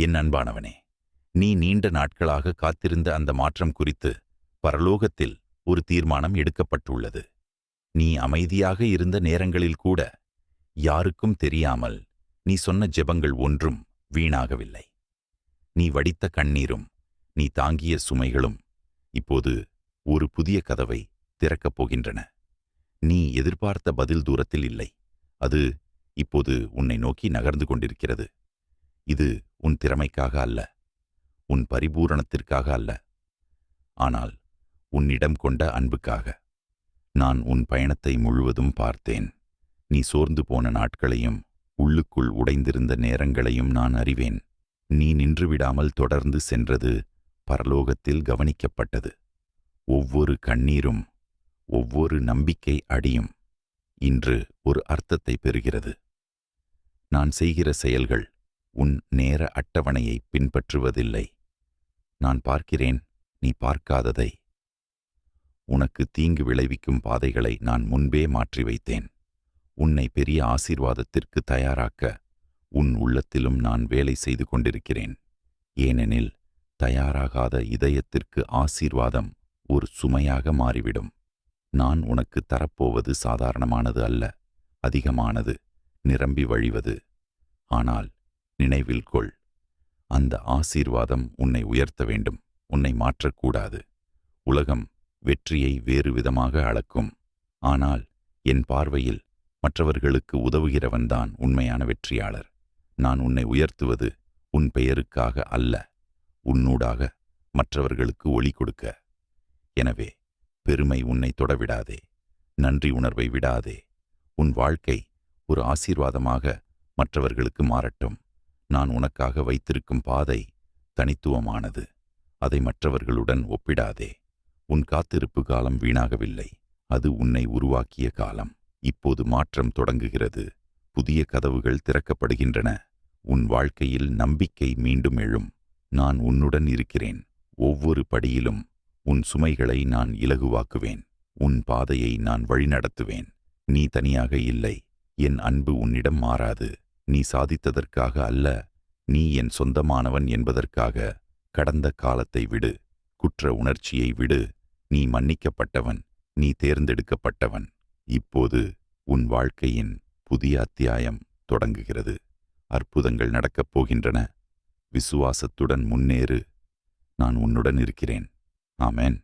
என் அன்பானவனே, நீ நீண்ட நாட்களாக காத்திருந்த அந்த மாற்றம் குறித்து பரலோகத்தில் ஒரு தீர்மானம் எடுக்கப்பட்டுள்ளது. நீ அமைதியாக இருந்த நேரங்களில் கூட யாருக்கும் தெரியாமல் நீ சொன்ன ஜெபங்கள் ஒன்றும் வீணாகவில்லை. நீ வடித்த கண்ணீரும் நீ தாங்கிய சுமைகளும் இப்போது ஒரு புதிய கதவை திறக்கப் போகின்றன. நீ எதிர்பார்த்த பதில் தூரத்தில் இல்லை. அது இப்போது உன்னை நோக்கி நகர்ந்து கொண்டிருக்கிறது. இது உன் திறமைக்காக அல்ல, உன் பரிபூரணத்திற்காக அல்ல, ஆனால் உன்னிடம் கொண்ட அன்புக்காக. நான் உன் பயணத்தை முழுவதும் பார்த்தேன். நீ சோர்ந்து போன நாட்களையும் உள்ளுக்குள் உடைந்திருந்த நேரங்களையும் நான் அறிவேன். நீ நின்றுவிடாமல் தொடர்ந்து சென்றது பரலோகத்தில் கவனிக்கப்பட்டது. ஒவ்வொரு கண்ணீரும், ஒவ்வொரு நம்பிக்கை அடியும் இன்று ஒரு அர்த்தத்தை பெறுகிறது. நான் செய்கிற செயல்கள் உன் நேர அட்டவணையை பின்பற்றுவதில்லை. நான் பார்க்கிறேன் நீ பார்க்காததை. உனக்கு தீங்கு விளைவிக்கும் பாதைகளை நான் முன்பே மாற்றி வைத்தேன். உன்னை பெரிய ஆசீர்வாதத்திற்கு தயாராக்க உன் உள்ளத்திலும் நான் வேலை செய்து கொண்டிருக்கிறேன். ஏனெனில் தயாராகாத இதயத்திற்கு ஆசீர்வாதம் ஒரு சுமையாக மாறிவிடும். நான் உனக்கு தரப்போவது சாதாரணமானது அல்ல, அதிகமானது, நிரம்பி வழிவது. ஆனால் நினைவில் கொள், அந்த ஆசீர்வாதம் உன்னை உயர்த்த வேண்டும், உன்னை மாற்றக்கூடாது. உலகம் வெற்றியை வேறு விதமாக அளக்கும். ஆனால் என் பார்வையில் மற்றவர்களுக்கு உதவுகிறவன்தான் உண்மையான வெற்றியாளர். நான் உன்னை உயர்த்துவது உன் பெயருக்காக அல்ல, உன்னூடாக மற்றவர்களுக்கு ஒளி கொடுக்க. எனவே பெருமை உன்னை தொடவிடாதே, நன்றி உணர்வை விடாதே. உன் வாழ்க்கை ஒரு ஆசீர்வாதமாக மற்றவர்களுக்கு மாறட்டும். நான் உனக்காக வைத்திருக்கும் பாதை தனித்துவமானது. அதை மற்றவர்களுடன் ஒப்பிடாதே. உன் காத்திருப்பு காலம் வீணாகவில்லை, அது உன்னை உருவாக்கிய காலம். இப்போது மாற்றம் தொடங்குகிறது. புதிய கதவுகள் திறக்கப்படுகின்றன. உன் வாழ்க்கையில் நம்பிக்கை மீண்டும் எழும். நான் உன்னுடன் இருக்கிறேன். ஒவ்வொரு படியிலும் உன் சுமைகளை நான் இலகுவாக்குவேன். உன் பாதையை நான் வழிநடத்துவேன். நீ தனியாக இல்லை. என் அன்பு உன்னிடம் மாறாது. நீ சாதித்ததற்காக அல்ல, நீ என் சொந்தமானவன் என்பதற்காக. கடந்த காலத்தை விடு, குற்ற உணர்ச்சியை விடு. நீ மன்னிக்கப்பட்டவன், நீ தேர்ந்தெடுக்கப்பட்டவன். இப்போது உன் வாழ்க்கையின் புதிய அத்தியாயம் தொடங்குகிறது. அற்புதங்கள் நடக்கப் போகின்றன. விசுவாசத்துடன் முன்னேறு. நான் உன்னுடன் இருக்கிறேன். ஆமென்.